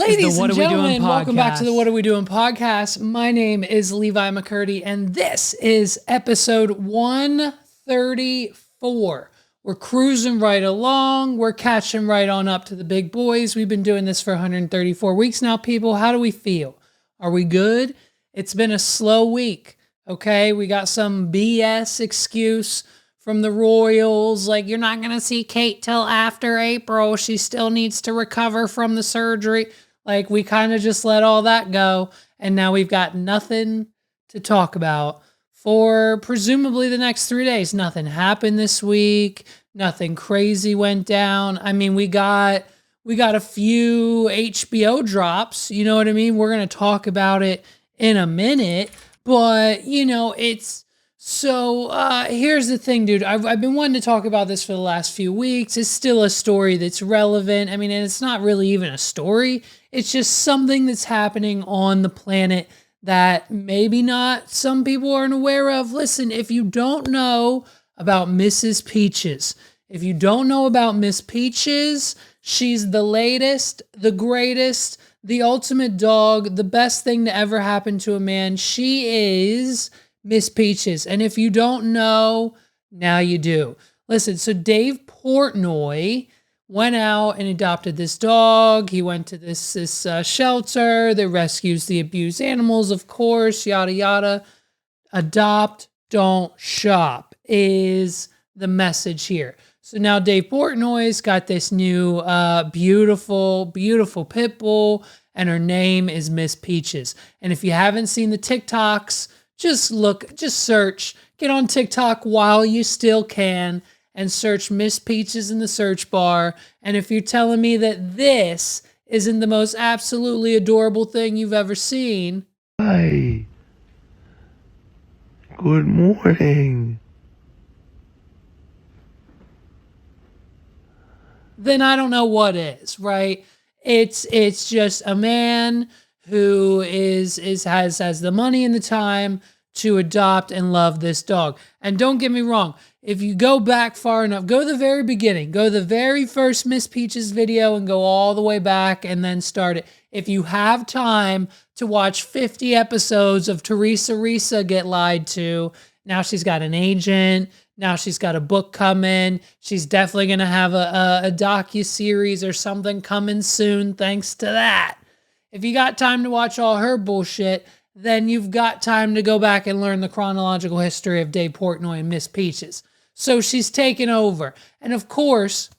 Ladies and gentlemen, welcome back to the podcast. What Are We Doing podcast. My name is Levi McCurdy, and this is episode 134. We're cruising right along. We're catching right on up to the big boys. We've been doing this for 134 weeks now, people. How do we feel? Are we good? It's been a slow week, okay? We got some BS excuse from the Royals, like, you're not going to see Kate till after April. She still needs to recover from the surgery. Like, we kind of just let all that go, and now we've got nothing to talk about for presumably the next 3 days. Nothing happened this week. Nothing crazy went down. I mean, we got a few HBO drops, you know what I mean? We're going to talk about it in a minute, but, you know, it's... So here's the thing, dude. I've been wanting to talk about this for the last few weeks. It's still a story that's relevant. I mean, and it's not really even a story. It's just something that's happening on the planet that maybe not some people aren't aware of. Listen, if you don't know about Mrs. Peaches, if you don't know about Miss Peaches, she's the latest, the greatest, the ultimate dog, the best thing to ever happen to a man. She is Miss Peaches. And if you don't know, now you do. Listen, so Dave Portnoy went out and adopted this dog. He went to this shelter that rescues the abused animals, of course, yada, yada. Adopt, don't shop is the message here. So now Dave Portnoy's got this new beautiful, beautiful pit bull, and her name is Miss Peaches. And if you haven't seen the TikToks, just search, get on TikTok while you still can and search Miss Peaches in the search bar. And if you're telling me that this isn't the most absolutely adorable thing you've ever seen. Hi. Good morning. Then I don't know what is, right? It's just a man who has the money and the time to adopt and love this dog. And don't get me wrong, if you go back far enough, go to the very beginning, go to the very first Miss Peaches video and go all the way back and then start it. If you have time to watch 50 episodes of Teresa Risa get lied to, now she's got an agent, now she's got a book coming, she's definitely going to have a docuseries or something coming soon thanks to that. If you got time to watch all her bullshit, then you've got time to go back and learn the chronological history of Dave Portnoy and Miss Peaches. So she's taken over. And of course,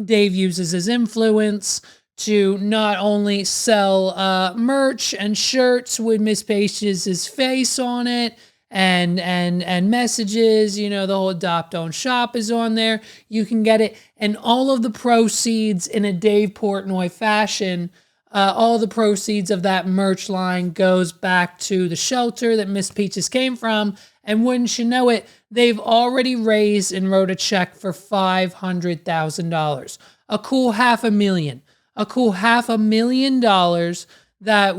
Dave uses his influence to not only sell merch and shirts with Miss Peaches' face on it, and messages, you know, the whole adopt don't shop is on there. You can get it. And all of the proceeds in a Dave Portnoy fashion, all the proceeds of that merch line goes back to the shelter that Miss Peaches came from. And wouldn't you know it, they've already raised and wrote a check for $500,000. A cool $500,000. A cool $500,000 that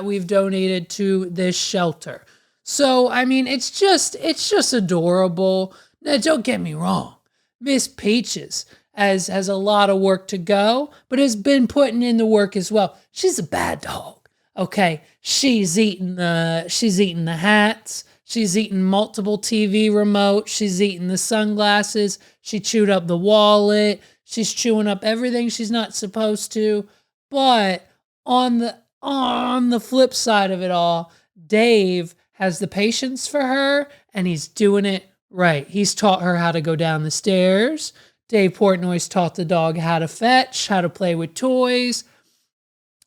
we've donated to this shelter. So, I mean, it's just adorable. Now, don't get me wrong. Miss Peaches has a lot of work to go, but has been putting in the work as well. She's a bad dog. Okay. She's eating the hats. She's eating multiple TV remotes. She's eating the sunglasses. She chewed up the wallet. She's chewing up everything she's not supposed to. But on the flip side of it all, Dave has the patience for her, and he's doing it right. He's taught her how to go down the stairs. Dave Portnoy's taught the dog how to fetch, how to play with toys.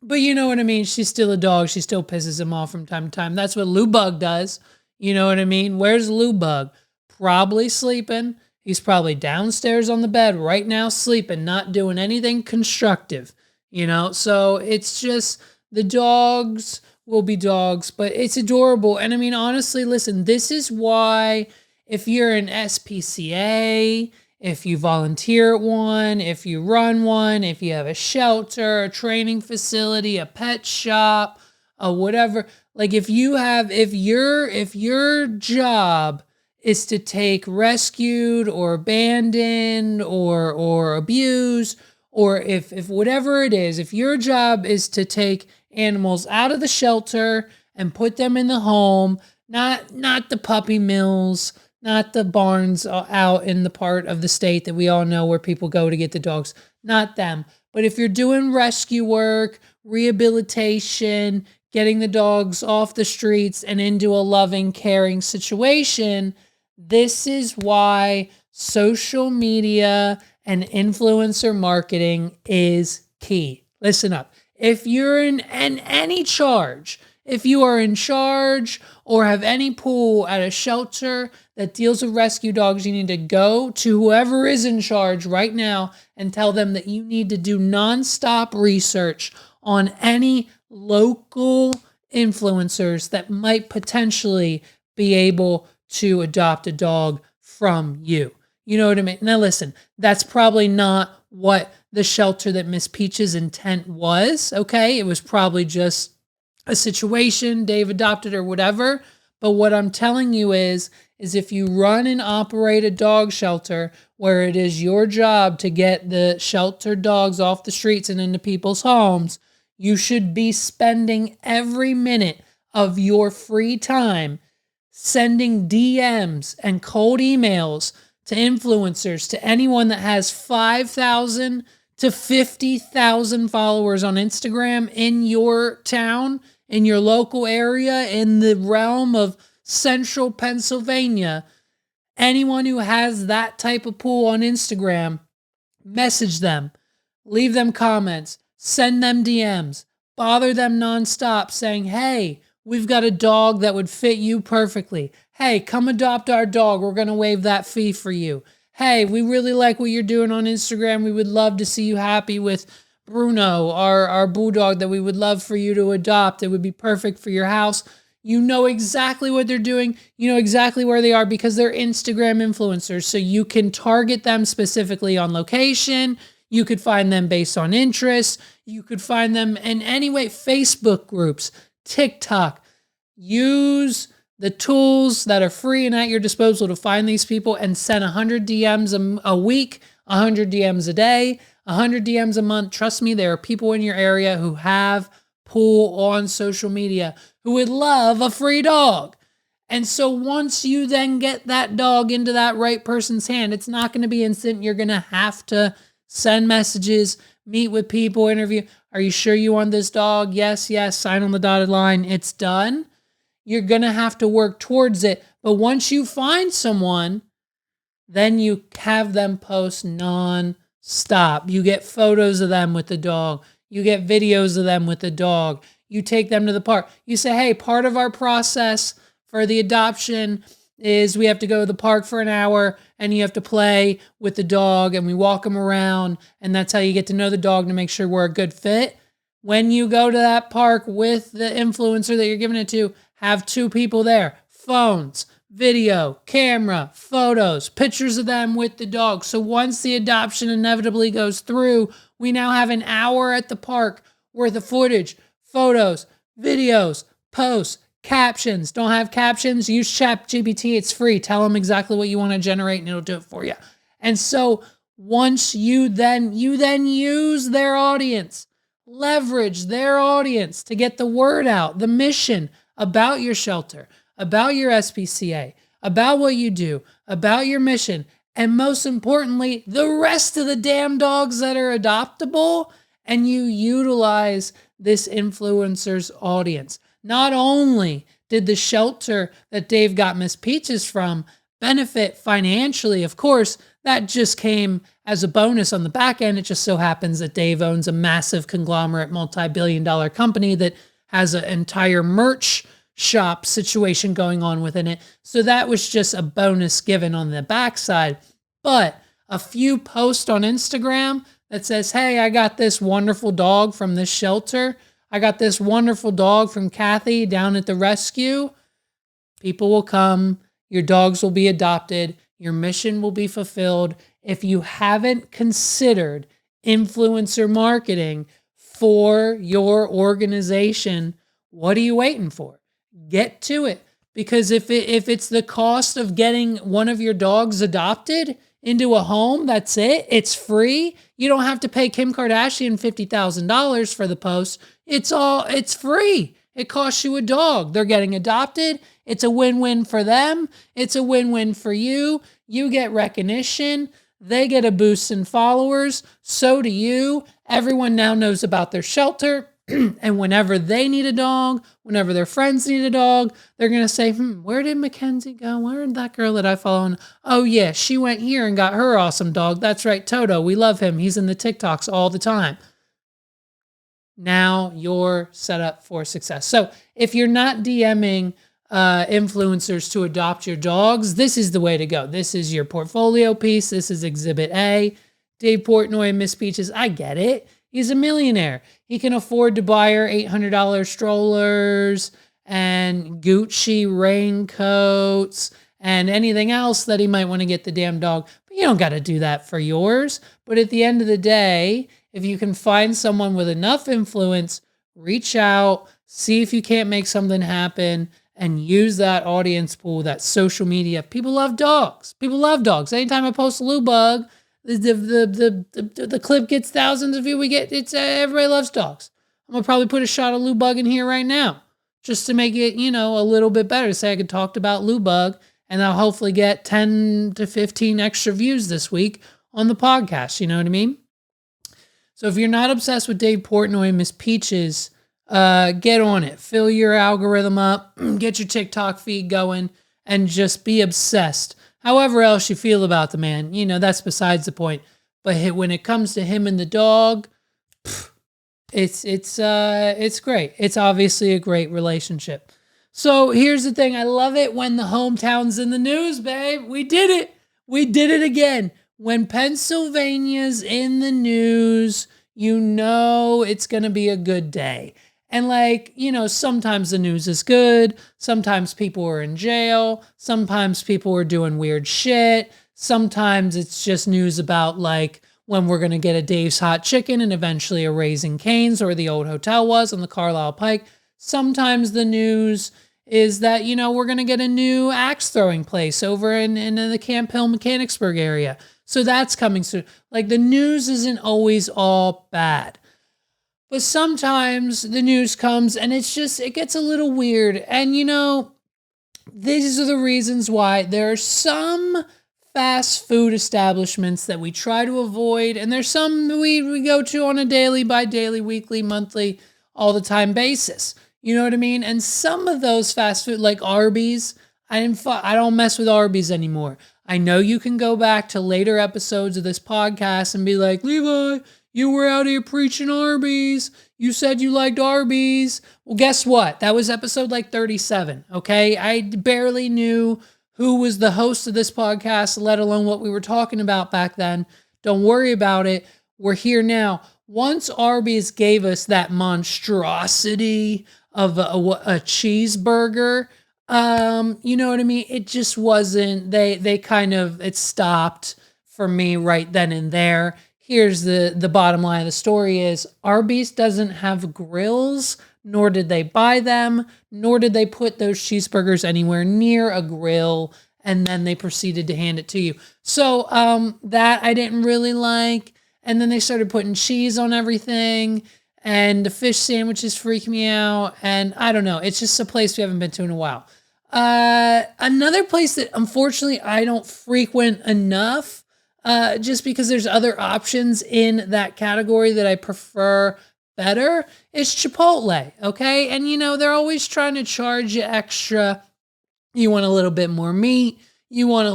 But you know what I mean? She's still a dog. She still pisses him off from time to time. That's what Lou Bug does. You know what I mean? Where's Lou Bug? Probably sleeping. He's probably downstairs on the bed right now sleeping, not doing anything constructive. You know? So it's just the dogs will be dogs, but it's adorable. And I mean, honestly, listen, this is why if you're an SPCA, if you volunteer at one, if you run one, if you have a shelter, a training facility, a pet shop, whatever, like if your job is to take rescued or abandoned or abused or if whatever it is, if your job is to take animals out of the shelter and put them in the home, not the puppy mills, not the barns out in the part of the state that we all know where people go to get the dogs, not them. But if you're doing rescue work, rehabilitation, getting the dogs off the streets and into a loving, caring situation, this is why social media and influencer marketing is key. Listen up. If you're in any charge, if you are in charge or have any pull at a shelter that deals with rescue dogs, you need to go to whoever is in charge right now and tell them that you need to do nonstop research on any local influencers that might potentially be able to adopt a dog from you. You know what I mean? Now listen, that's probably not what the shelter that Miss Peach's intent was, okay? It was probably just a situation, Dave adopted or whatever. But what I'm telling you is if you run and operate a dog shelter where it is your job to get the sheltered dogs off the streets and into people's homes, you should be spending every minute of your free time sending DMs and cold emails to influencers, to anyone that has 5,000 to 50,000 followers on Instagram in your town, in your local area, in the realm of central Pennsylvania. Anyone who has that type of pool on Instagram, message them, leave them comments, send them DMs, bother them nonstop saying, hey, we've got a dog that would fit you perfectly. Hey, come adopt our dog. We're going to waive that fee for you. Hey, we really like what you're doing on Instagram. We would love to see you happy with Bruno, our bulldog that we would love for you to adopt. It would be perfect for your house. You know exactly what they're doing. You know exactly where they are because they're Instagram influencers. So you can target them specifically on location. You could find them based on interest. You could find them in any way, Facebook groups, TikTok. Use the tools that are free and at your disposal to find these people and send 100 DMs a week, 100 DMs a day, 100 DMs a month. Trust me, there are people in your area who have pull on social media who would love a free dog. And so once you then get that dog into that right person's hand, it's not going to be instant. You're going to have to send messages, meet with people, interview. Are you sure you want this dog? Yes, sign on the dotted line. It's done. You're going to have to work towards it. But once you find someone, then you have them post non-stop. You get photos of them with the dog. You get videos of them with the dog. You take them to the park. You say, hey, part of our process for the adoption is we have to go to the park for an hour and you have to play with the dog and we walk them around, and that's how you get to know the dog to make sure we're a good fit. When you go to that park with the influencer that you're giving it to, have two people there, phones, video, camera, photos, pictures of them with the dog. So once the adoption inevitably goes through, we now have an hour at the park worth of footage, photos, videos, posts, captions. Don't have captions? Use ChatGPT. It's free. Tell them exactly what you want to generate and it'll do it for you. And so once you then use their audience, leverage their audience to get the word out, the mission about your shelter, about your SPCA, about what you do, about your mission, and most importantly, the rest of the damn dogs that are adoptable, and you utilize this influencer's audience. Not only did the shelter that Dave got Miss Peaches from benefit financially, of course, that just came as a bonus on the back end. It just so happens that Dave owns a massive conglomerate, multi-billion-dollar company that has an entire merch shop situation going on within it. So that was just a bonus given on the backside. But a few posts on Instagram that says, hey, I got this wonderful dog from this shelter. I got this wonderful dog from Kathy down at the rescue. People will come. Your dogs will be adopted. Your mission will be fulfilled. If you haven't considered influencer marketing for your organization, what are you waiting for? Get to it. Because if it's the cost of getting one of your dogs adopted, into a home. That's it. It's free. You don't have to pay Kim Kardashian $50,000 for the post. It's free. It costs you a dog. They're getting adopted. It's a win-win for them. It's a win-win for you. You get recognition. They get a boost in followers. So do you. Everyone now knows about their shelter. And whenever they need a dog, whenever their friends need a dog, they're going to say, where did Mackenzie go? Where did that girl that I follow? Oh, yeah, she went here and got her awesome dog. That's right, Toto. We love him. He's in the TikToks all the time. Now you're set up for success. So if you're not DMing influencers to adopt your dogs, this is the way to go. This is your portfolio piece. This is Exhibit A. Dave Portnoy and Miss Peaches, I get it. He's a millionaire. He can afford to buy her $800 strollers and Gucci raincoats and anything else that he might want to get the damn dog. But you don't got to do that for yours. But at the end of the day, if you can find someone with enough influence, reach out, see if you can't make something happen, and use that audience pool, that social media. People love dogs. People love dogs. Anytime I post a Lou Bug, the clip gets thousands of views. Everybody loves dogs. I'm gonna probably put a shot of Lou Bug in here right now, just to make it, a little bit better. Say I could talk about Lou Bug, and I'll hopefully get 10 to 15 extra views this week on the podcast. You know what I mean? So if you're not obsessed with Dave Portnoy and Miss Peaches, get on it. Fill your algorithm up, get your TikTok feed going, and just be obsessed. However else you feel about the man, that's besides the point. But when it comes to him and the dog, it's great. It's obviously a great relationship. So here's the thing. I love it when the hometown's in the news, babe. We did it. We did it again. When Pennsylvania's in the news, it's going to be a good day. And sometimes the news is good. Sometimes people are in jail. Sometimes people are doing weird shit. Sometimes it's just news about when we're going to get a Dave's Hot Chicken and eventually a Raising Cane's, or the old hotel was on the Carlisle Pike. Sometimes the news is that, we're going to get a new axe throwing place over in the Camp Hill Mechanicsburg area. So that's coming soon. The news isn't always all bad. But sometimes the news comes and it gets a little weird. And these are the reasons why there are some fast food establishments that we try to avoid. And there's some we go to on a daily, by daily, weekly, monthly, all the time basis. You know what I mean? And some of those fast food, like Arby's, I don't mess with Arby's anymore. I know you can go back to later episodes of this podcast and be like, Levi, you were out here preaching Arby's. You said you liked Arby's. Well, guess what? That was episode 37, okay? I barely knew who was the host of this podcast, let alone what we were talking about back then. Don't worry about it. We're here now. Once Arby's gave us that monstrosity of a cheeseburger, you know what I mean? It just wasn't, it stopped for me right then and there. Here's the bottom line of the story is Arby's doesn't have grills, nor did they buy them, nor did they put those cheeseburgers anywhere near a grill, and then they proceeded to hand it to you. So that I didn't really like. And then they started putting cheese on everything, and the fish sandwiches freak me out. And I don't know. It's just a place we haven't been to in a while. Another place that unfortunately I don't frequent enough, just because there's other options in that category that I prefer better, is Chipotle, okay? And they're always trying to charge you extra. You want a little bit more meat. You want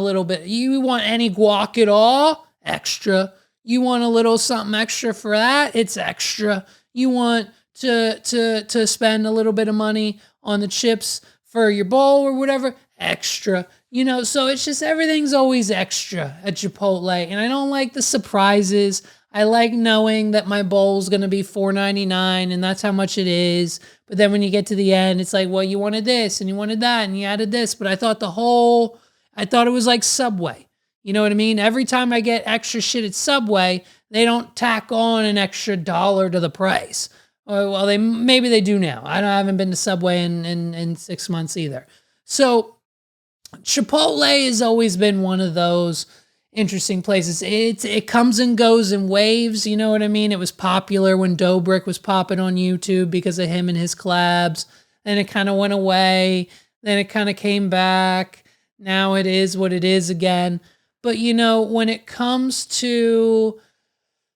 any guac at all? Extra. You want a little something extra for that? It's extra. You want to spend a little bit of money on the chips for your bowl or whatever? Extra. So it's just everything's always extra at Chipotle. And I don't like the surprises. I like knowing that my bowl's going to be $4.99 and that's how much it is. But then when you get to the end, it's like, well, you wanted this and you wanted that and you added this. But I thought it was like Subway. You know what I mean? Every time I get extra shit at Subway, they don't tack on an extra $1 to the price. Well, maybe they do now. I haven't been to Subway in 6 months either. So Chipotle has always been one of those. interesting places. It comes and goes in waves, you know what I mean? It was popular when Dobrik was popping on YouTube because of him and his collabs. Then it kind of went away. Then it kind of came back. Now it is what it is again. But when it comes to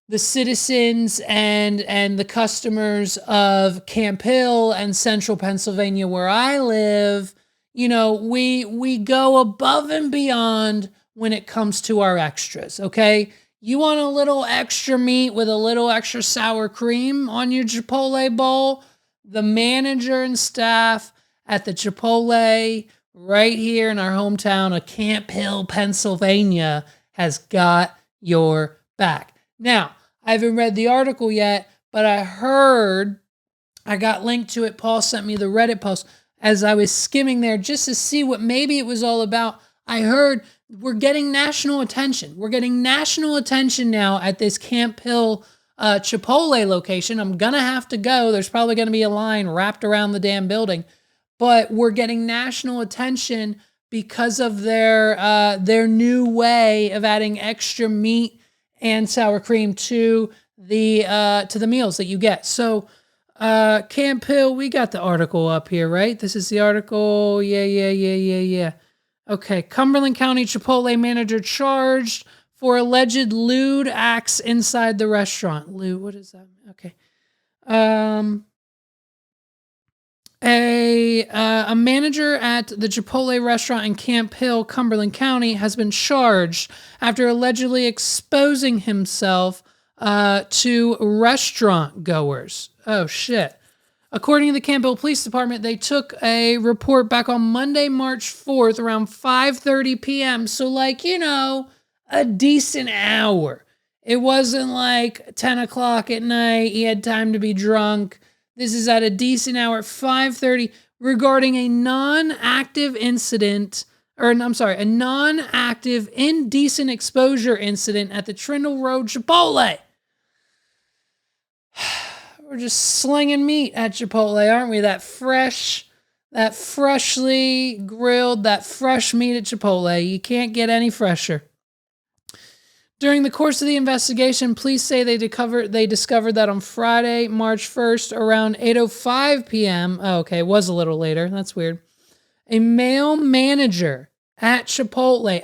the citizens and the customers of Camp Hill and central Pennsylvania where I live, we go above and beyond when it comes to our extras, okay? You want a little extra meat with a little extra sour cream on your Chipotle bowl? The manager and staff at the Chipotle right here in our hometown of Camp Hill, Pennsylvania has got your back. Now, I haven't read the article yet, but I got linked to it. Paul sent me the Reddit post as I was skimming there just to see what maybe it was all about. I heard we're getting national attention. We're getting national attention now at this Camp Hill Chipotle location. I'm going to have to go. There's probably going to be a line wrapped around the damn building. But we're getting national attention because of their new way of adding extra meat and sour cream to the meals that you get. So Camp Hill, we got the article up here, right? This is the article. Yeah. Okay, Cumberland County Chipotle manager charged for alleged lewd acts inside the restaurant. Lewd, what is that? Okay. A manager at the Chipotle restaurant in Camp Hill, Cumberland County, has been charged after allegedly exposing himself to restaurant goers. Oh, shit. According to the Camp Hill Police Department, they took a report back on Monday, March 4th, around 5:30 p.m. So, a decent hour. It wasn't like 10 o'clock at night. He had time to be drunk. This is at a decent hour at 5:30 regarding a non-active indecent exposure incident at the Trindle Road Chipotle. We're just slinging meat at Chipotle, aren't we? That freshly grilled, that fresh meat at Chipotle. You can't get any fresher. During the course of the investigation, police say they discovered that on Friday, March 1st, around 8:05 p.m. Oh, okay, it was a little later. That's weird. A male manager at Chipotle,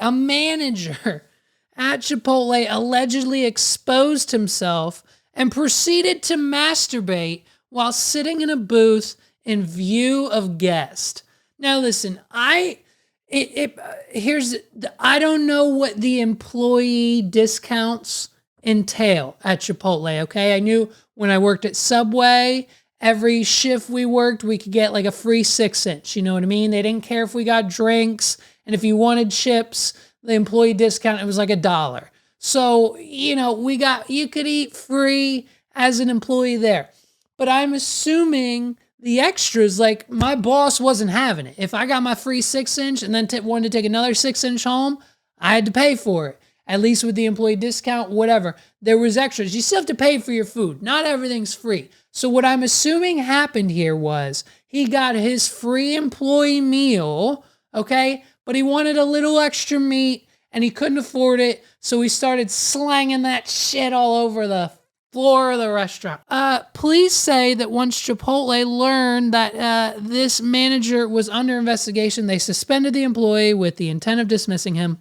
allegedly exposed himself and proceeded to masturbate while sitting in a booth in view of guests. Now, listen, I don't know what the employee discounts entail at Chipotle, okay? I knew when I worked at Subway, every shift we worked, we could get like a free 6-inch, you know what I mean? They didn't care if we got drinks, and if you wanted chips, the employee discount, it was like $1. So, you could eat free as an employee there. But I'm assuming the extras, like my boss wasn't having it. If I got my free 6-inch and then wanted to take another 6-inch home, I had to pay for it. At least with the employee discount, whatever. There was extras. You still have to pay for your food. Not everything's free. So what I'm assuming happened here was he got his free employee meal, okay? But he wanted a little extra meat and he couldn't afford it. So he started slanging that shit all over the floor of the restaurant. Police say that once Chipotle learned that this manager was under investigation, they suspended the employee with the intent of dismissing him.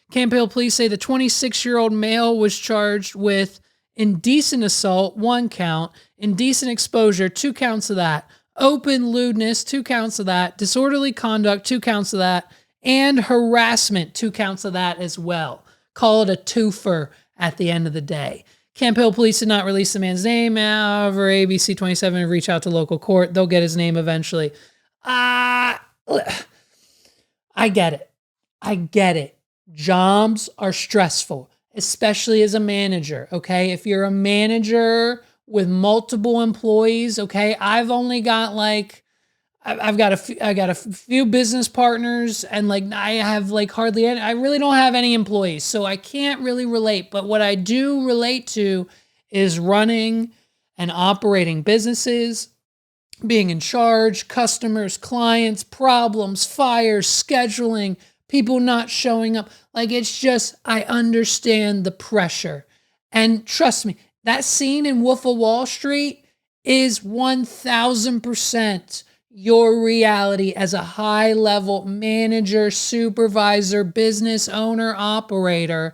Camp Hill police say the 26-year-old male was charged with indecent assault, 1 count, indecent exposure, 2 counts of that, open lewdness, 2 counts of that, disorderly conduct, 2 counts of that, and harassment, 2 counts of that as well. Call it a twofer at the end of the day. Camp Hill police did not release the man's name. However, ABC 27 will reach out to local court. They'll get his name eventually. I get it. Jobs are stressful, especially as a manager, okay? If you're a manager with multiple employees, okay? I've only got I got a few business partners, and I have hardly any. I really don't have any employees, so I can't really relate. But what I do relate to is running and operating businesses, being in charge, customers, clients, problems, fires, scheduling, people not showing up. Like, it's just, I understand the pressure. And trust me, that scene in Wolf of Wall Street is 1000% your reality as a high level manager, supervisor, business owner, operator.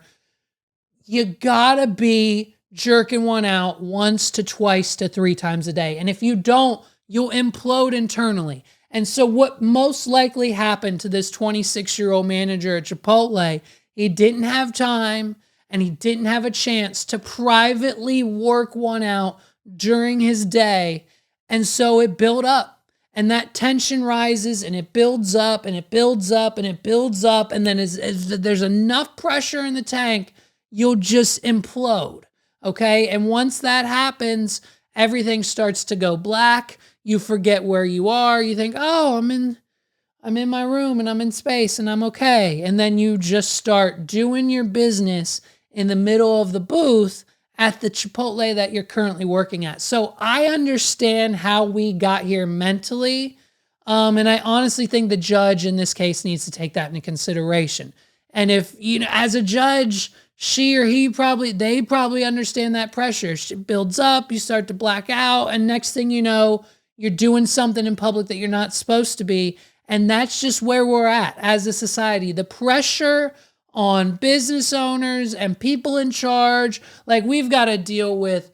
You gotta be jerking one out once to twice to 3 times a day. And if you don't, you'll implode internally. And so what most likely happened to this 26-year-old manager at Chipotle, he didn't have time and he didn't have a chance to privately work one out during his day. And so it built up. And that tension rises and it builds up and it builds up and it builds up. And then as there's enough pressure in the tank, you'll just implode. Okay. And once that happens, everything starts to go black. You forget where you are. You think, oh, I'm in my room and I'm in space and I'm okay. And then you just start doing your business in the middle of the booth at the Chipotle that you're currently working at. So I understand how we got here mentally. And I honestly think the judge in this case needs to take that into consideration. And if, as a judge, she or he they probably understand that pressure. It builds up, you start to black out, and next thing you know, you're doing something in public that you're not supposed to be. And that's just where we're at as a society. The pressure on business owners and people in charge. Like, we've got to deal with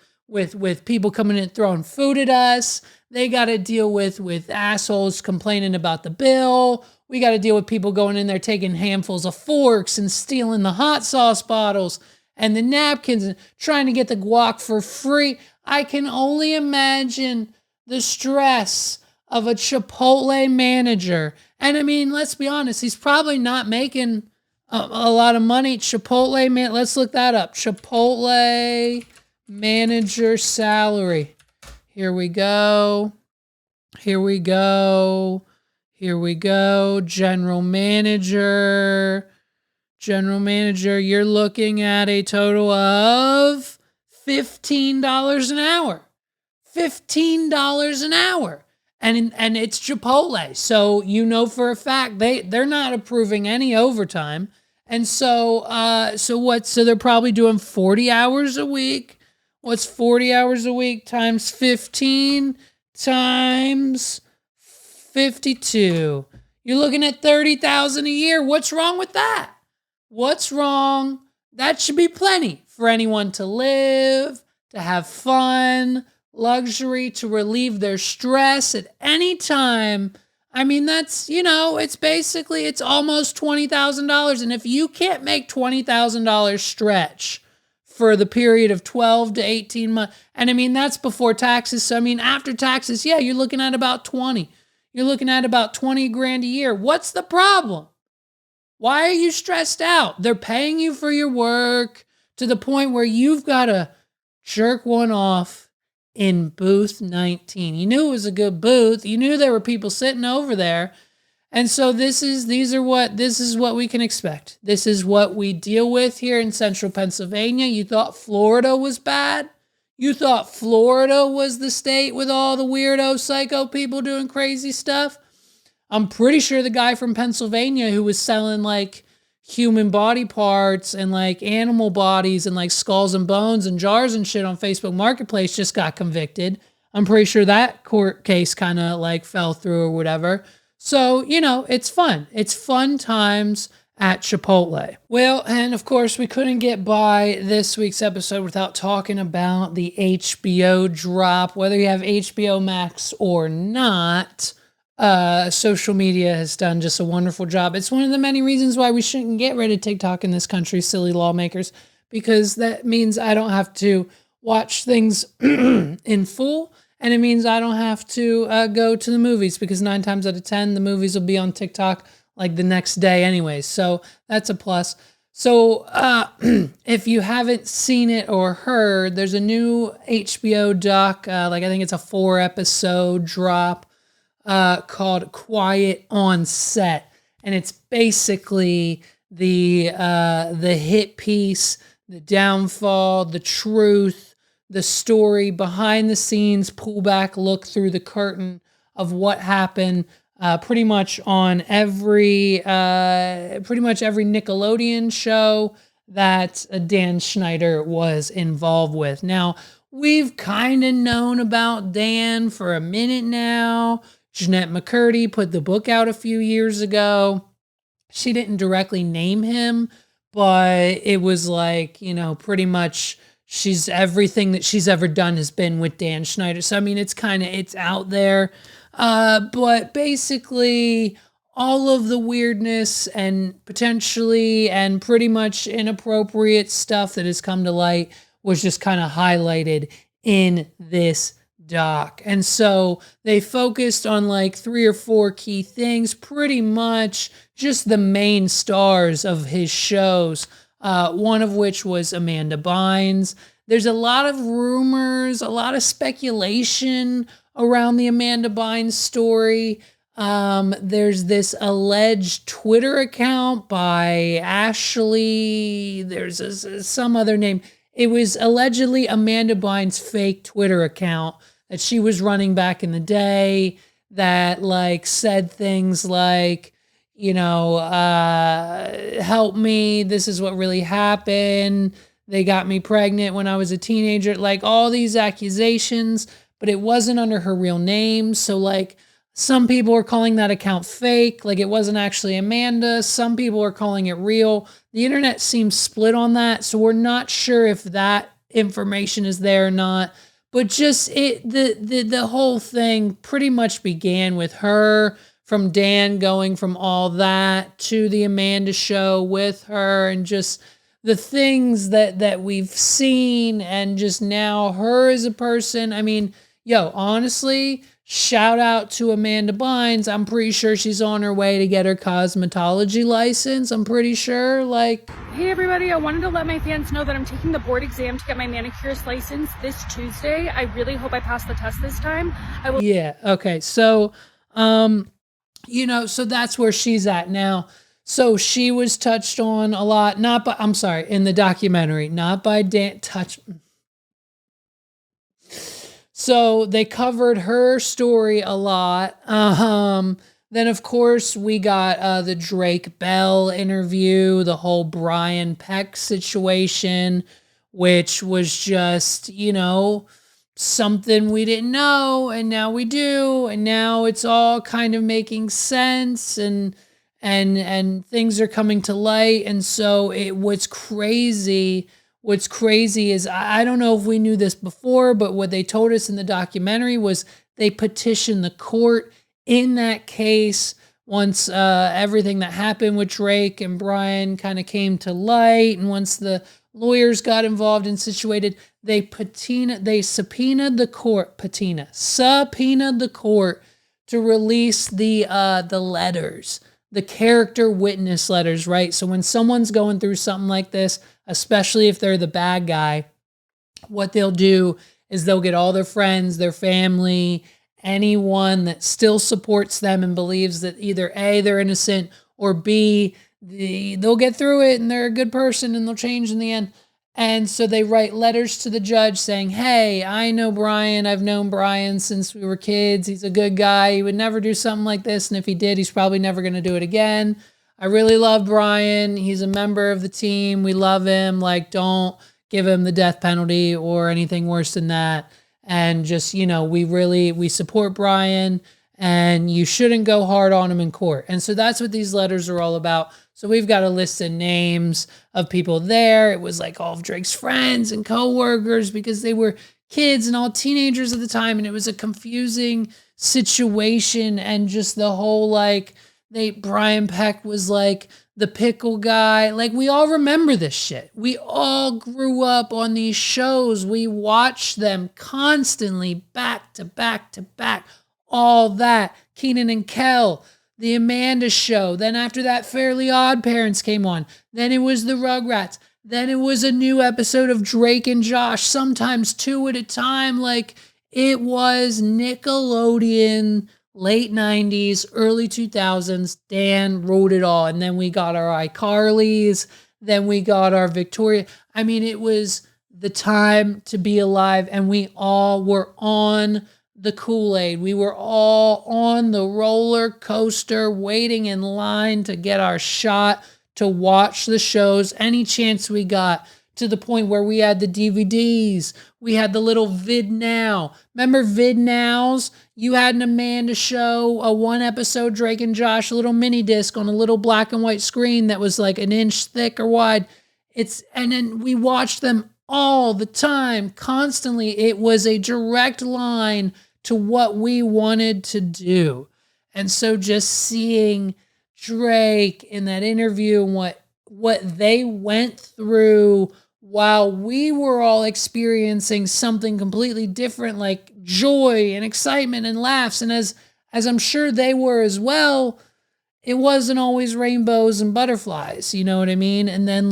people coming in throwing food at us. They got to deal with assholes complaining about the bill. We got to deal with people going in there taking handfuls of forks and stealing the hot sauce bottles and the napkins and trying to get the guac for free. I can only imagine the stress of a Chipotle manager. And I mean, let's be honest, he's probably not making a lot of money. Chipotle, man, let's look that up. Chipotle manager salary. Here we go. Here we go. Here we go. General manager. General manager, you're looking at a total of $15 an hour. $15 an hour. And it's Chipotle. So you know for a fact they're not approving any overtime. And so they're probably doing 40 hours a week. What's 40 hours a week times 15 times 52? You're looking at $30,000 a year. What's wrong with that? What's wrong? That should be plenty for anyone to live, to have fun, luxury, to relieve their stress at any time. I mean, that's, it's almost $20,000. And if you can't make $20,000 stretch for the period of 12 to 18 months, and I mean, that's before taxes. So, I mean, after taxes, yeah, you're looking at about 20. You're looking at about 20 grand a year. What's the problem? Why are you stressed out? They're paying you for your work to the point where you've got to jerk one off in booth 19. You knew it was a good booth. You knew there were people sitting over there. And so this is what we can expect. This is what we deal with here in central Pennsylvania. You thought Florida was bad? You thought Florida was the state with all the weirdo psycho people doing crazy stuff? I'm pretty sure the guy from Pennsylvania who was selling like human body parts and like animal bodies and like skulls and bones and jars and shit on Facebook Marketplace just got convicted. I'm pretty sure that court case kind of like fell through or whatever. So, it's fun. It's fun times at Chipotle. Well, and of course, we couldn't get by this week's episode without talking about the HBO drop. Whether you have HBO Max or not, social media has done just a wonderful job. It's one of the many reasons why we shouldn't get rid of TikTok in this country, silly lawmakers, because that means I don't have to watch things in full. And it means I don't have to go to the movies, because 9 times out of 10, the movies will be on TikTok like the next day anyways. So that's a plus. So if you haven't seen it or heard, there's a new HBO doc, I think it's a 4-episode drop called Quiet on Set. And it's basically the hit piece, the downfall, the truth, the story behind the scenes, pull back, look through the curtain of what happened pretty much on pretty much every Nickelodeon show that Dan Schneider was involved with. Now, we've kind of known about Dan for a minute now. Jeanette McCurdy put the book out a few years ago. She didn't directly name him, but it was like, pretty much she's everything that she's ever done has been with Dan Schneider. So, I mean, it's out there. But basically, all of the weirdness and potentially and pretty much inappropriate stuff that has come to light was just kind of highlighted in this doc. And so they focused on like 3 or 4 key things, pretty much just the main stars of his shows, one of which was Amanda Bynes. There's a lot of rumors, a lot of speculation around the Amanda Bynes story. There's this alleged Twitter account by Ashley. There's some other name. It was allegedly Amanda Bynes' fake Twitter account that she was running back in the day that like said things like, help me. This is what really happened. They got me pregnant when I was a teenager. Like all these accusations, but it wasn't under her real name. So like some people are calling that account fake. Like it wasn't actually Amanda. Some people are calling it real. The internet seems split on that. So we're not sure if that information is there or not. But just the whole thing pretty much began with her, from Dan going from all that to the Amanda show with her, and just the things that we've seen, and just now her as a person. I mean, honestly, shout out to Amanda Bynes. I'm pretty sure she's on her way to get her cosmetology license. I'm pretty sure. Hey everybody, I wanted to let my fans know that I'm taking the board exam to get my manicurist license this Tuesday. I really hope I pass the test this time. Yeah, okay. So, so that's where she's at now. So she was touched on a lot, in the documentary, not by Dan, So they covered her story a lot. Then, of course, we got the Drake Bell interview, the whole Brian Peck situation, which was just, something we didn't know, and now we do, and now it's all kind of making sense, and things are coming to light. And so what's crazy is, I don't know if we knew this before, but what they told us in the documentary was they petitioned the court in that case once everything that happened with Drake and Brian kind of came to light, and once the lawyers got involved and situated, they subpoenaed the court to release the letters, the character witness letters, right? So when someone's going through something like this, especially if they're the bad guy, what they'll do is they'll get all their friends, their family, anyone that still supports them and believes that either A, they're innocent, or B, they'll get through it and they're a good person and they'll change in the end. And so they write letters to the judge saying, hey, I know Brian. I've known Brian since we were kids. He's a good guy. He would never do something like this. And if he did, he's probably never going to do it again. I really love Brian. He's a member of the team. We love him. Don't give him the death penalty or anything worse than that. And just, we support Brian, and you shouldn't go hard on him in court. And so that's what these letters are all about. So we've got a list of names of people there. It was like all of Drake's friends and coworkers, because they were kids and all teenagers at the time. And it was a confusing situation. And just the whole, Brian Peck was like the pickle guy. We all remember this shit. We all grew up on these shows. We watched them constantly, back to back to back. All that. Kenan and Kel, the Amanda show. Then after that, Fairly Odd Parents came on. Then it was the Rugrats. Then it was a new episode of Drake and Josh, sometimes 2 at a time. It was Nickelodeon, late 90s, early 2000s. Dan wrote it all. And then we got our iCarlys. Then we got our Victoria. I mean, it was the time to be alive, and we all were on the Kool-Aid. We were all on the roller coaster waiting in line to get our shot to watch the shows any chance we got, to the point where we had the DVDs. We had the little VidNow. Remember VidNows? You had an Amanda show, a 1-episode Drake and Josh, a little mini disc on a little black and white screen that was like an inch thick or wide. And then we watched them all the time, constantly. It was a direct line to what we wanted to do. And so just seeing Drake in that interview and what they went through while we were all experiencing something completely different, like joy and excitement and laughs. And as I'm sure they were as well, it wasn't always rainbows and butterflies, you know what I mean? And then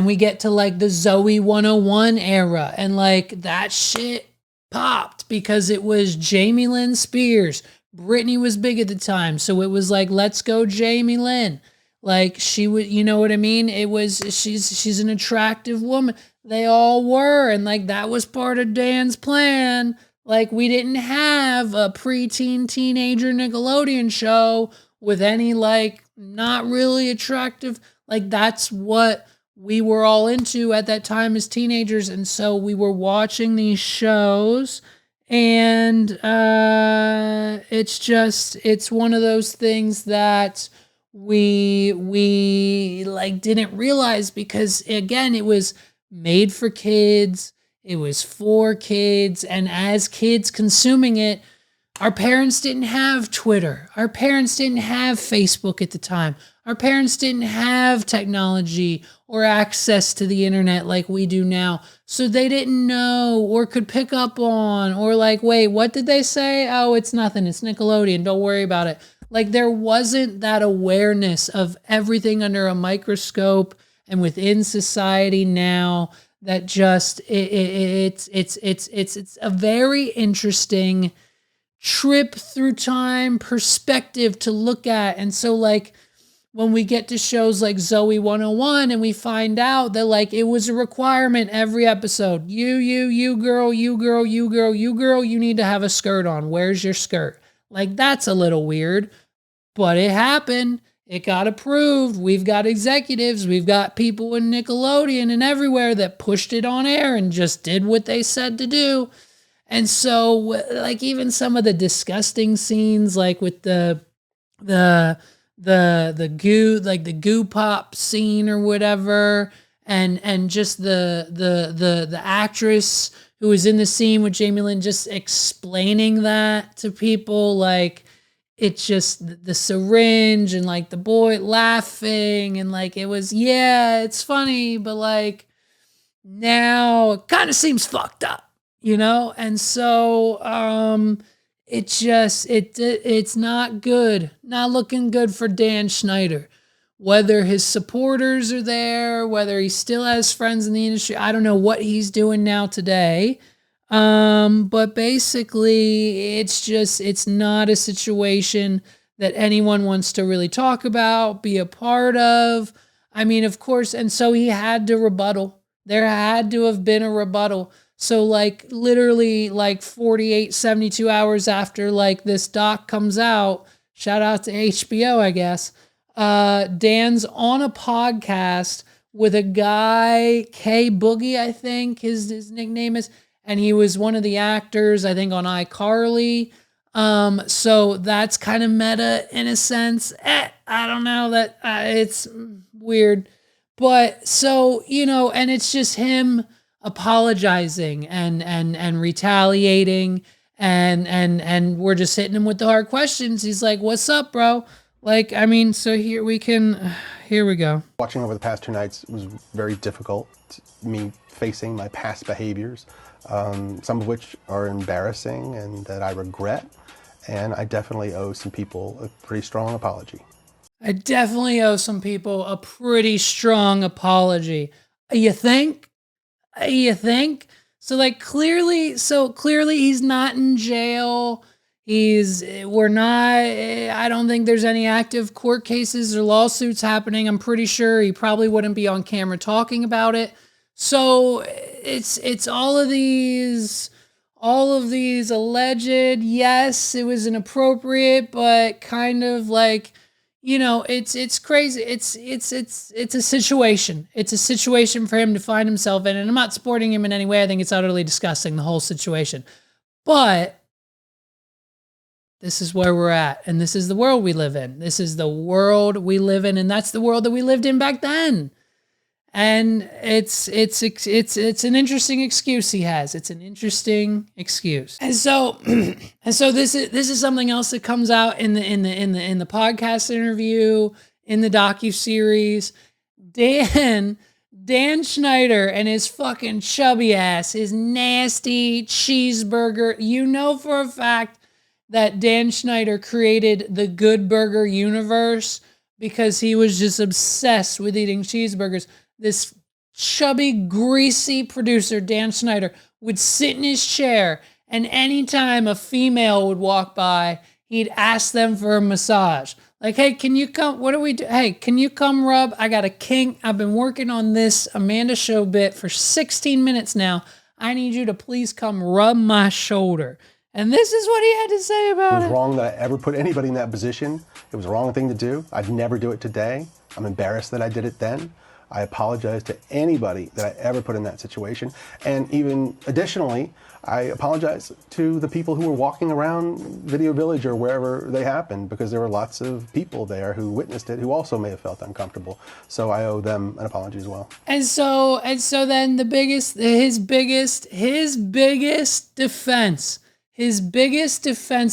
we get to like the Zoey 101 era, and like that shit popped because it was Jamie Lynn Spears. Britney was big at the time, so it was like, let's go Jamie Lynn. Like she would, you know what I mean? It was, she's an attractive woman. They all were, and like that was part of Dan's plan. Like we didn't have a preteen teenager Nickelodeon show with any like not really attractive, like that's what we were all into at that time as teenagers. And so we were watching these shows, and it's one of those things that we like didn't realize, because again, it was made for kids, it was for kids, and as kids consuming it, our parents didn't have Twitter, our parents didn't have Facebook at the time, our parents didn't have technology or access to the internet like we do now. So they didn't know or could pick up on, or like, wait, what did they say? Oh, it's nothing. It's Nickelodeon. Don't worry about it. Like there wasn't that awareness of everything under a microscope and within society now, that just, it's a very interesting trip through time perspective to look at. And so like, when we get to shows like Zoey 101 and we find out that like it was a requirement every episode. You girl, you need to have a skirt on. Where's your skirt? Like that's a little weird, but it happened. It got approved. We've got executives. We've got people in Nickelodeon and everywhere that pushed it on air and just did what they said to do. And so like even some of the disgusting scenes, like with the goo, like the goo pop scene or whatever, and just the actress who was in the scene with Jamie Lynn just explaining that to people, like it's just the syringe and like the boy laughing, and like it was, yeah, it's funny, but like now it kind of seems fucked up, you know? And so it's not good, not looking good for Dan Schneider. Whether his supporters are there, whether he still has friends in the industry, I don't know what he's doing now today. But basically it's not a situation that anyone wants to really talk about, be a part of. I mean, of course, and so he had to rebuttal. There had to have been a rebuttal. So like literally like 48, 72 hours after like this doc comes out, shout out to HBO, I guess. Dan's on a podcast with a guy, K Boogie, I think his nickname is, and he was one of the actors, I think, on iCarly. So that's kind of meta in a sense. I don't know, that it's weird. But so, you know, and it's just him apologizing and retaliating, and we're just hitting him with the hard questions. He's like, what's up, bro? Like, I mean, so here we go. Watching over the past 2 nights was very difficult. Me facing my past behaviors, some of which are embarrassing and that I regret. And I definitely owe some people a pretty strong apology. I definitely owe some people a pretty strong apology. You think? So like clearly he's not in jail. I don't think there's any active court cases or lawsuits happening. I'm pretty sure he probably wouldn't be on camera talking about it. So it's all of these all of these alleged, yes, it was inappropriate, but kind of like, it's crazy. It's a situation. It's a situation for him to find himself in. And I'm not supporting him in any way. I think it's utterly disgusting, the whole situation. But this is where we're at. And this is the world we live in. This is the world we live in. And that's the world that we lived in back then. And it's an interesting excuse he has. It's an interesting excuse. And so this is something else that comes out in the podcast interview, in the docuseries. Dan Schneider and his fucking chubby ass, his nasty cheeseburger. You know for a fact that Dan Schneider created the Good Burger universe because he was just obsessed with eating cheeseburgers. This chubby, greasy producer, Dan Schneider, would sit in his chair, and anytime a female would walk by, he'd ask them for a massage. Like, hey, can you come? What do we do? Hey, can you come rub? I got a kink. I've been working on this Amanda Show bit for 16 minutes now. I need you to please come rub my shoulder. And this is what he had to say about it. It was wrong that I ever put anybody in that position. It was the wrong thing to do. I'd never do it today. I'm embarrassed that I did it then. I apologize to anybody that I ever put in that situation. And even additionally, I apologize to the people who were walking around Video Village or wherever they happened, because there were lots of people there who witnessed it who also may have felt uncomfortable. So I owe them an apology as well. And so then his biggest defense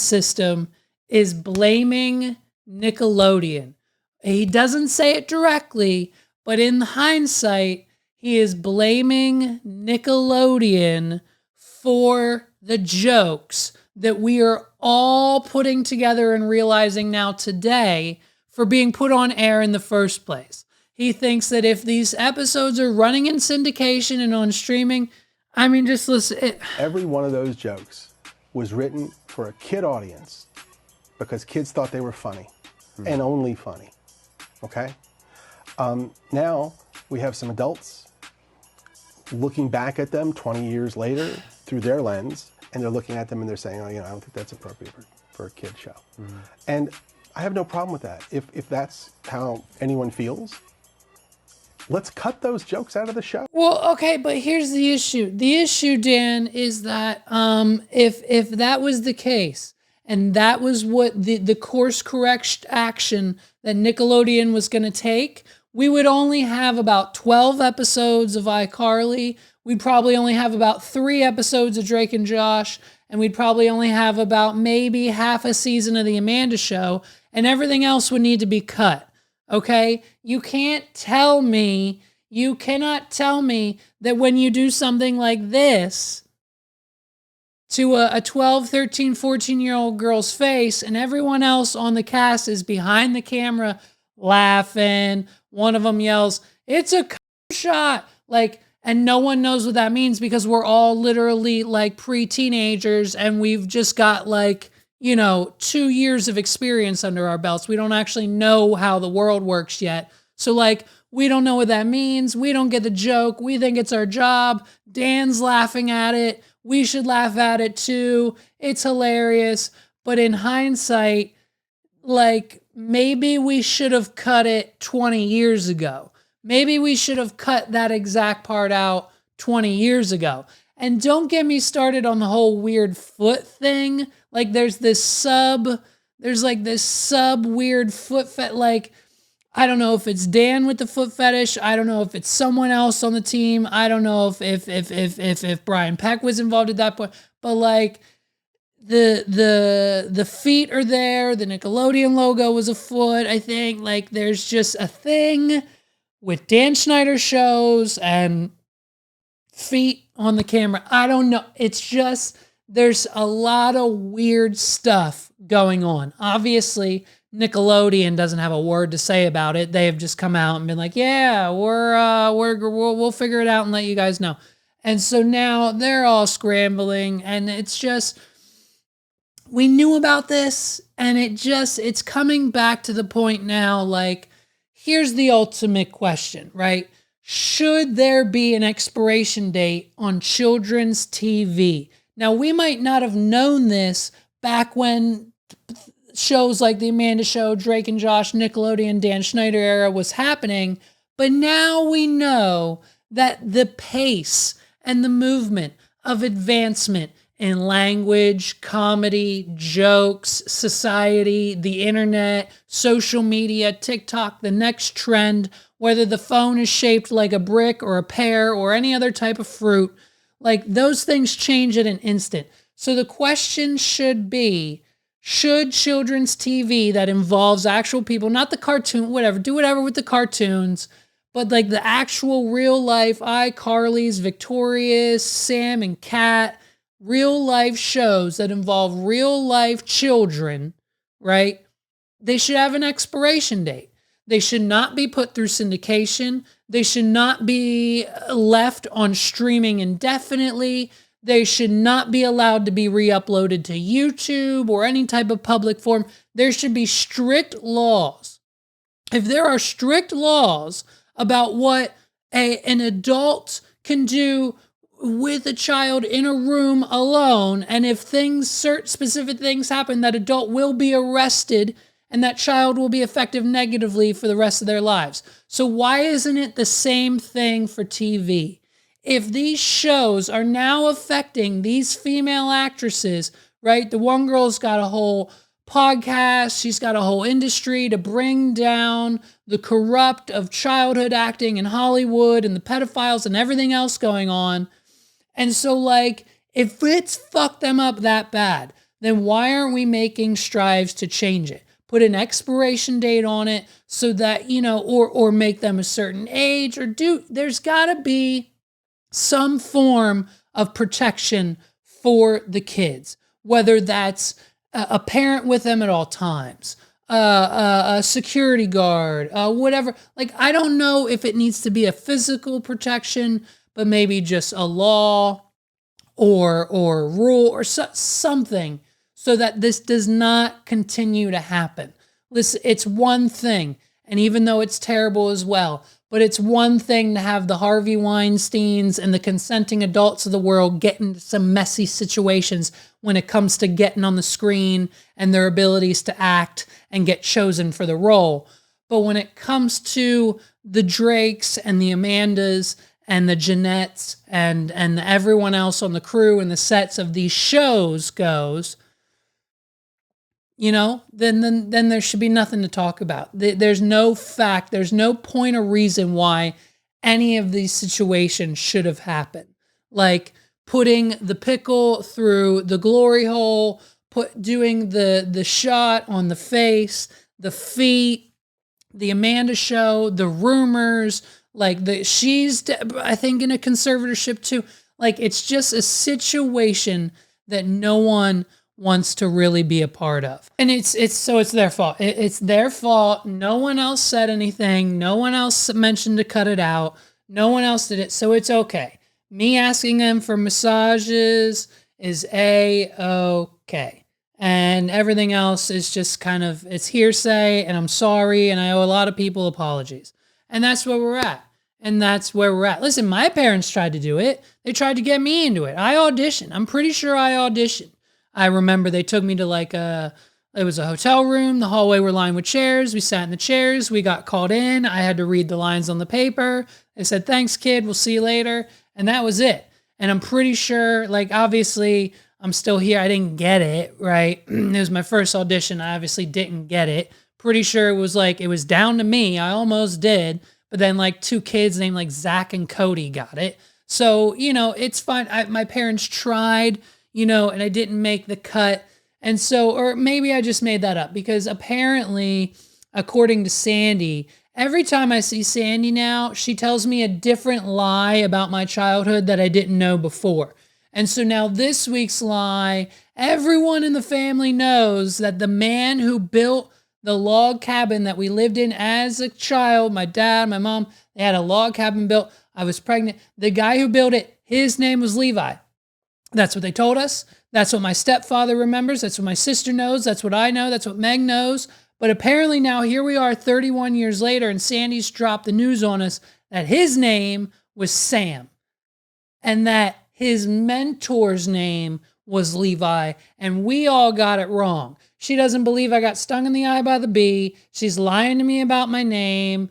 system is blaming Nickelodeon. He doesn't say it directly, but in hindsight, he is blaming Nickelodeon for the jokes that we are all putting together and realizing now today for being put on air in the first place. He thinks that if these episodes are running in syndication and on streaming, I mean, just listen. Every one of those jokes was written for a kid audience because kids thought they were funny and only funny. Okay? Now we have some adults looking back at them 20 years later through their lens, and they're looking at them and they're saying, oh, I don't think that's appropriate for a kid show. And I have no problem with that. If that's how anyone feels, let's cut those jokes out of the show. Well, okay, but here's the issue. The issue, Dan, is that if that was the case, and that was what the course correct action that Nickelodeon was going to take, we would only have about 12 episodes of iCarly. We'd probably only have about 3 episodes of Drake and Josh, and we'd probably only have about maybe half a season of The Amanda Show, and everything else would need to be cut, okay? You cannot tell me that when you do something like this to a 12, 13, 14-year-old girl's face, and everyone else on the cast is behind the camera laughing, one of them yells, "It's a shot!" And no one knows what that means because we're all literally like pre-teenagers and we've just got 2 years of experience under our belts. We don't actually know how the world works yet. So we don't know what that means. We don't get the joke. We think it's our job. Dan's laughing at it. We should laugh at it too. It's hilarious. But in hindsight, maybe we should have cut it 20 years ago. Maybe we should have cut that exact part out 20 years ago. And don't get me started on the whole weird foot thing. There's this sub weird foot I don't know if it's Dan with the foot fetish. I don't know if it's someone else on the team. I don't know if Brian Peck was involved at that point. But the feet are there. The Nickelodeon logo was a foot, I think. There's just a thing with Dan Schneider shows and feet on the camera. I don't know. It's just, there's a lot of weird stuff going on. Obviously, Nickelodeon doesn't have a word to say about it. They have just come out and been like, yeah, we'll figure it out and let you guys know. And so now they're all scrambling, and it's just, we knew about this, and it's coming back to the point now, here's the ultimate question, right? Should there be an expiration date on children's TV? Now, we might not have known this back when shows like The Amanda Show, Drake and Josh, Nickelodeon, Dan Schneider era was happening, but now we know that the pace and the movement of advancement in language, comedy, jokes, society, the internet, social media, TikTok, the next trend, whether the phone is shaped like a brick or a pear or any other type of fruit, like those things change at an instant. So the question should be, should children's TV that involves actual people, not the cartoon, whatever, do whatever with the cartoons, but like the actual real life iCarly's, Victorious, Sam and Cat, real life shows that involve real life children, right? They should have an expiration date. They should not be put through syndication. They should not be left on streaming indefinitely. They should not be allowed to be re-uploaded to YouTube or any type of public forum. There should be strict laws. If there are strict laws about what an adult can do with a child in a room alone, and if certain specific things happen, that adult will be arrested and that child will be affected negatively for the rest of their lives. So why isn't it the same thing for TV? If these shows are now affecting these female actresses, right? The one girl's got a whole podcast, she's got a whole industry to bring down the corrupt of childhood acting in Hollywood and the pedophiles and everything else going on. And so, like, if it's fucked them up that bad, then why aren't we making strives to change it? Put an expiration date on it so that, or make them a certain age, or there's gotta be some form of protection for the kids, whether that's a parent with them at all times, a security guard, whatever. Like, I don't know if it needs to be a physical protection, but maybe just a law or rule or something so that this does not continue to happen. Listen, it's one thing, and even though it's terrible as well, but it's one thing to have the Harvey Weinsteins and the consenting adults of the world get into some messy situations when it comes to getting on the screen and their abilities to act and get chosen for the role. But when it comes to the Drakes and the Amandas and the Jeanettes and everyone else on the crew and the sets of these shows goes, then there should be nothing to talk about. There's no fact, there's no point or reason why any of these situations should have happened. Like putting the pickle through the glory hole, doing the shot on the face, the feet, the Amanda Show, the rumors, like she's, I think, in a conservatorship too. Like, it's just a situation that no one wants to really be a part of. And it's their fault. It's their fault. No one else said anything. No one else mentioned to cut it out. No one else did it. So it's okay. Me asking them for massages is A-okay. And everything else is just kind of, it's hearsay, and I'm sorry, and I owe a lot of people apologies. And that's where we're at. Listen, my parents tried to do it. They tried to get me into it. I auditioned. I'm pretty sure I auditioned. I remember they took me to it was a hotel room. The hallway were lined with chairs. We sat in the chairs. We got called in. I had to read the lines on the paper. They said, "Thanks, kid. We'll see you later." And that was it. And I'm pretty sure, obviously, I'm still here. I didn't get it, right? It was my first audition. I obviously didn't get it. Pretty sure it was down to me. I almost did. But then two kids named Zach and Cody got it. So, it's fine. My parents tried, and I didn't make the cut. And so, or maybe I just made that up, because apparently, according to Sandy, every time I see Sandy now, she tells me a different lie about my childhood that I didn't know before. And so now this week's lie, everyone in the family knows that the man who built the log cabin that we lived in as a child, my dad, my mom, they had a log cabin built. I was pregnant. The guy who built it, his name was Levi. That's what they told us. That's what my stepfather remembers. That's what my sister knows. That's what I know. That's what Meg knows. But apparently now here we are 31 years later, and Sandy's dropped the news on us that his name was Sam, and that His mentor's name was Levi, and we all got it wrong. She doesn't believe I got stung in the eye by the bee. She's lying to me about my name.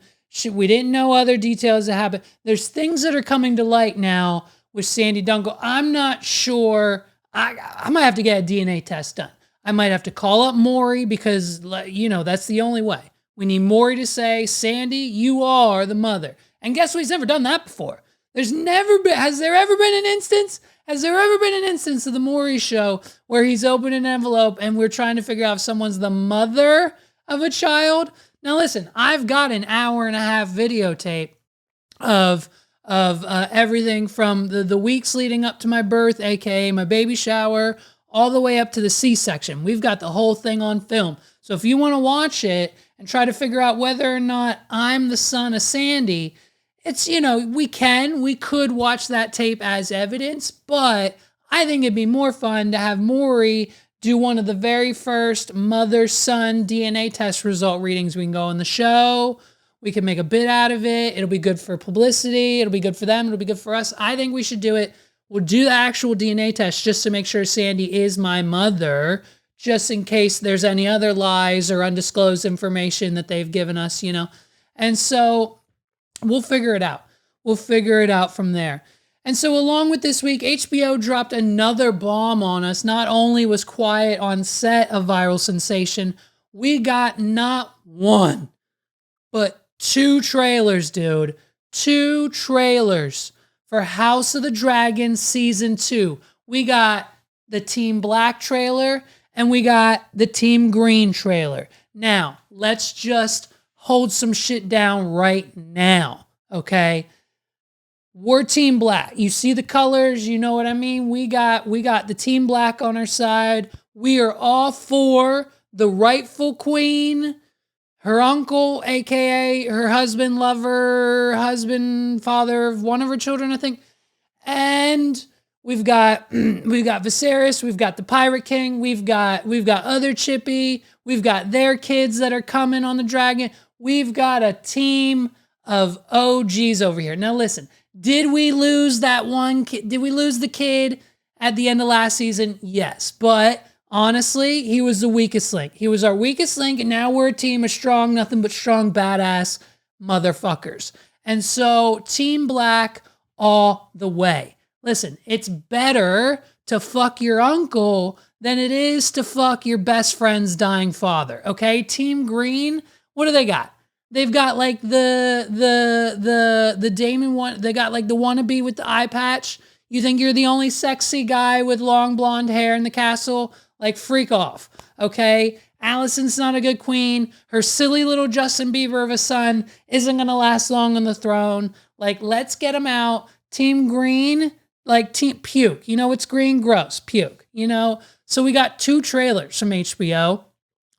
We didn't know other details that happened. There's things that are coming to light now with Sandy Dunkel. I'm not sure. I might have to get a DNA test done. I might have to call up Maury because, that's the only way. We need Maury to say, Sandy, you are the mother. And guess what? He's never done that before. Has there ever been an instance? Has there ever been an instance of the Maury show where he's opened an envelope and we're trying to figure out if someone's the mother of a child? Now listen, I've got an 1.5-hour videotape of everything from the weeks leading up to my birth, aka my baby shower, all the way up to the C-section. We've got the whole thing on film. So if you want to watch it and try to figure out whether or not I'm the son of Sandy, it's, we could watch that tape as evidence, but I think it'd be more fun to have Maury do one of the very first mother-son DNA test result readings. We can go on the show. We can make a bit out of it. It'll be good for publicity. It'll be good for them. It'll be good for us. I think we should do it. We'll do the actual DNA test just to make sure Sandy is my mother, just in case there's any other lies or undisclosed information that they've given us, And so we'll figure it out. We'll figure it out from there. And so along with this week, HBO dropped another bomb on us. Not only was Quiet on Set a viral sensation, we got not one, but 2 trailers, dude. 2 trailers for House of the Dragon Season 2. We got the Team Black trailer and we got the Team Green trailer. Now, let's just hold some shit down right now, okay? We're Team Black. You see the colors, you know what I mean? We got the Team Black on our side. We are all for the rightful queen, her uncle, aka her husband, lover, husband, father of one of her children, I think. And we've got Viserys, we've got the Pirate King, we've got other Chippy, we've got their kids that are coming on the dragon. We've got a team of OGs over here. Now listen, did we lose that one kid? Did we lose the kid at the end of last season? Yes, but honestly, he was the weakest link. He was our weakest link, and now we're a team of strong, nothing but strong, badass motherfuckers. And so, Team Black all the way. Listen, it's better to fuck your uncle than it is to fuck your best friend's dying father, okay? Team Green, what do they got? They've got like the Damon one. They got like the wannabe with the eye patch. You think you're the only sexy guy with long blonde hair in the castle? Like, freak off, okay? Alicent's not a good queen. Her silly little Justin Bieber of a son isn't going to last long on the throne. Like, let's get him out. Team Green, like Team Puke. You know, it's green, gross, puke, So we got 2 trailers from HBO.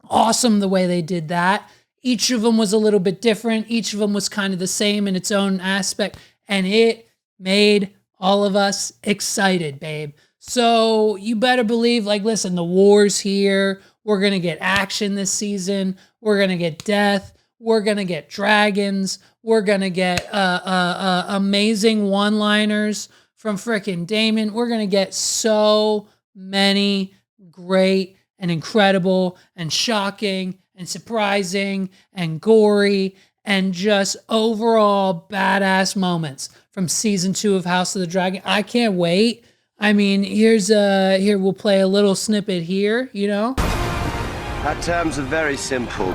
Awesome the way they did that. Each of them was a little bit different. Each of them was kind of the same in its own aspect. And it made all of us excited, babe. So you better believe, listen, the war's here. We're going to get action this season. We're going to get death. We're going to get dragons. We're going to get amazing one-liners from frickin' Damon. We're going to get so many great and incredible and shocking and surprising and gory and just overall badass moments from season 2 of House of the Dragon. I can't wait. I mean, here we'll play a little snippet here, Our terms are very simple.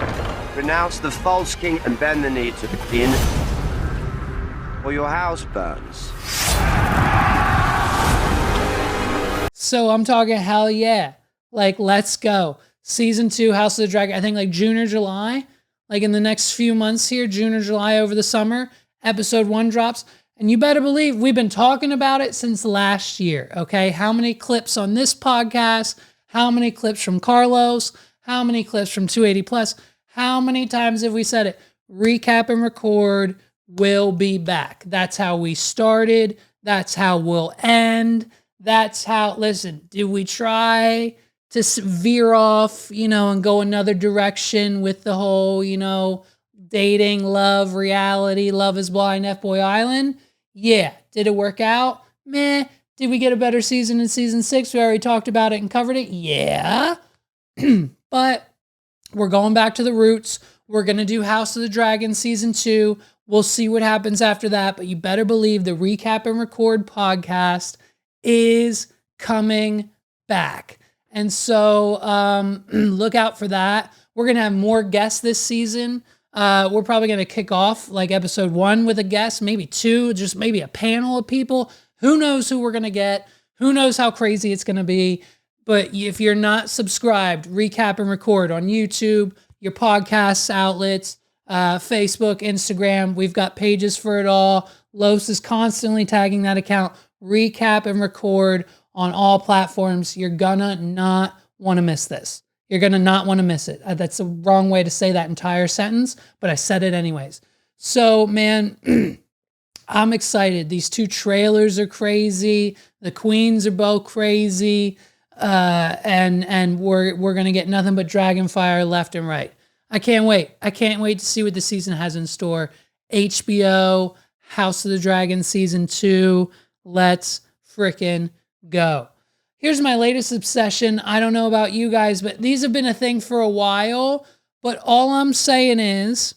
Renounce the false king and bend the knee to the king, or your house burns. So I'm talking hell yeah. Let's go. Season 2, House of the Dragon, I think June or July, in the next few months here, June or July over the summer, episode 1 drops. And you better believe we've been talking about it since last year, okay? How many clips on this podcast? How many clips from Carlos? How many clips from 280 Plus? How many times have we said it? Recap and record, we'll be back. That's how we started. That's how we'll end. That's how, listen, did we try to veer off, and go another direction with the whole, dating, love, reality, Love is Blind, F-Boy Island? Yeah. Did it work out? Meh. Did we get a better season in season 6? We already talked about it and covered it. Yeah. But we're going back to the roots. We're going to do House of the Dragon season 2. We'll see what happens after that. But you better believe the Recap and Record podcast is coming back. And so look out for that. We're going to have more guests this season. We're probably going to kick off like episode 1 with a guest, maybe 2, just maybe a panel of people. Who knows who we're going to get? Who knows how crazy it's going to be? But if you're not subscribed, Recap and Record on YouTube, your podcast outlets, Facebook, Instagram, we've got pages for it all. Los is constantly tagging that account. Recap and Record on all platforms. You're gonna not want to miss this. You're gonna not want to miss it. That's the wrong way to say that entire sentence, but I said it anyways. So, man, I'm excited. These 2 trailers are crazy. The queens are both crazy. And we're gonna get nothing but Dragonfire left and right. I can't wait. I can't wait to see what the season has in store. HBO, House of the Dragon season 2. Let's frickin' go. Here's my latest obsession. I don't know about you guys, but these have been a thing for a while. But all I'm saying is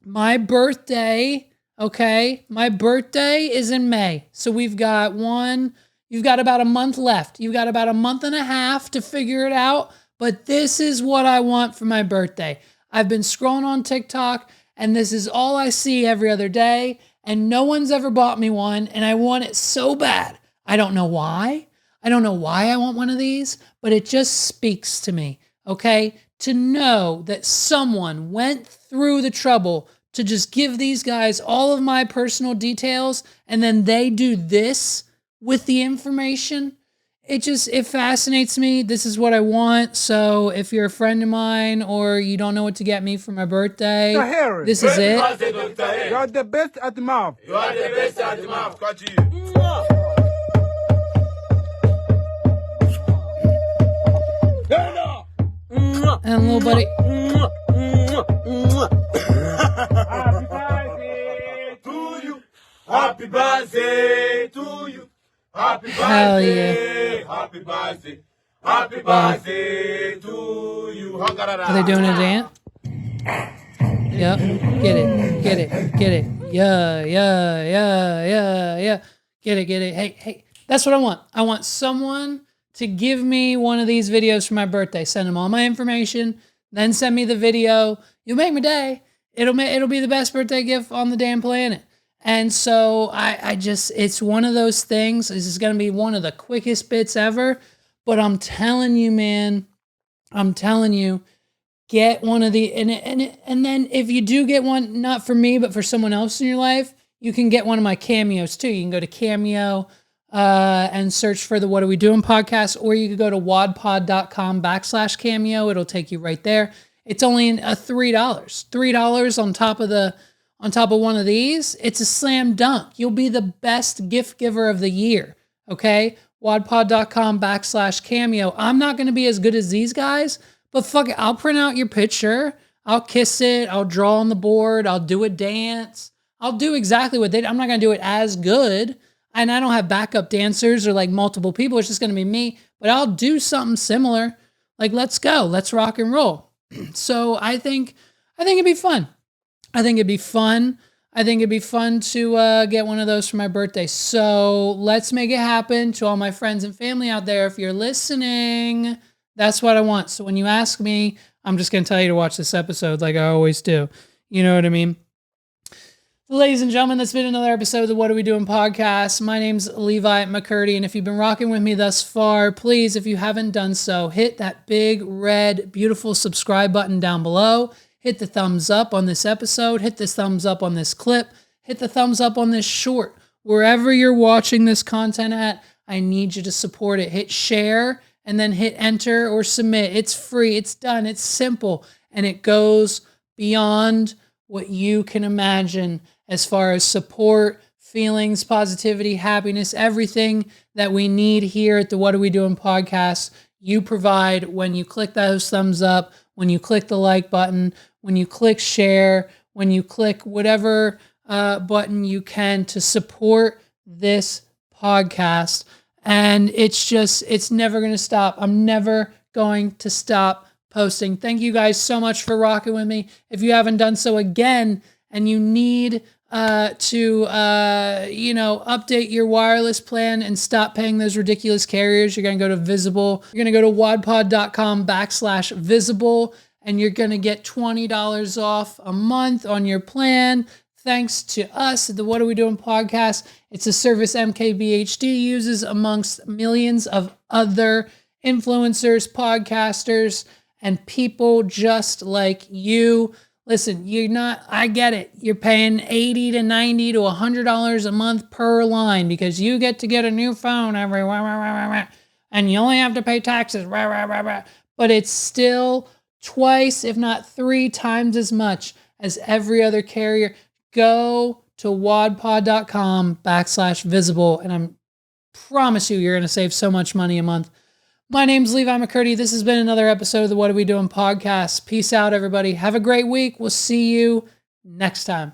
my birthday, okay? My birthday is in May. So you've got about a month left. You've got about a month and a half to figure it out. But this is what I want for my birthday. I've been scrolling on TikTok and this is all I see every other day. And no one's ever bought me one. And I want it so bad. I don't know why. I don't know why I want one of these, but it just speaks to me, okay? To know that someone went through the trouble to just give these guys all of my personal details and then they do this with the information. It fascinates me. This is what I want. So if you're a friend of mine or you don't know what to get me for my birthday, this is it. You are the best at the mouth. You are the best at the mouth. Got you. And little buddy. Happy birthday to you. Happy birthday to you. Happy Hell birthday. yeah. Happy birthday. Happy birthday to you. Are they doing a dance? Yep. Get it. Yeah. Get it. Hey. That's what I want. I want someone to give me one of these videos for my birthday. Send them all my information, then send me the video. You'll make my day. It'll be the best birthday gift on the damn planet. And so it's one of those things. This is going to be one of the quickest bits ever. But I'm telling you, man, get one of the, and then if you do get one, not for me, but for someone else in your life, you can get one of my cameos too. You can go to CAMEO and search for the What Are We Doing podcast, or you could go to wadpod.com/cameo. It'll take you right there. It's only $3 on top of one of these. It's a slam dunk. You'll be the best gift giver of the year. Okay. wadpod.com/cameo. I'm not going to be as good as these guys, but fuck it. I'll print out your picture. I'll kiss it. I'll draw on the board. I'll do a dance. I'll do exactly what they did. I'm not going to do it as good. And I don't have backup dancers or like multiple people. It's just going to be me, but I'll do something similar. Like, let's go. Let's rock and roll. So I think it'd be fun. I think it'd be fun to get one of those for my birthday. So let's make it happen. To all my friends and family out there, if you're listening, that's what I want. So when you ask me, I'm just going to tell you to watch this episode like I always do. You know what I mean? Ladies and gentlemen, that's been another episode of the What Are We Doing podcast. My name's Levi McCurdy, and if you've been rocking with me thus far, please, if you haven't done so, hit that big, red, beautiful subscribe button down below. Hit the thumbs up on this episode. Hit this thumbs up on this clip. Hit the thumbs up on this short. Wherever you're watching this content at, I need you to support it. Hit share, and then hit enter or submit. It's free. It's done. It's simple, and it goes beyond what you can imagine as far as support, feelings, positivity, happiness, everything that we need here at the What Are We Doing podcast, you provide when you click those thumbs up, when you click the like button, when you click share, when you click whatever button you can to support this podcast. And it's never going to stop. I'm never going to stop posting. Thank you guys so much for rocking with me. If you haven't done so again and you need to update your wireless plan and stop paying those ridiculous carriers, you're going to go to Visible. You're going to go to wadpod.com/visible, and you're going to get $20 off a month on your plan. Thanks to us at the What Are We Doing podcast. It's a service MKBHD uses amongst millions of other influencers, podcasters, and people just like you. Listen, I get it. You're paying $80 to $90 to $100 a month per line because you get to get a new phone every and you only have to pay taxes. But it's still twice, if not 3 times as much as every other carrier. Go to wadpod.com/visible, and I promise you're going to save so much money a month. My name's Levi McCurdy. This has been another episode of the What Are We Doing podcast. Peace out, everybody. Have a great week. We'll see you next time.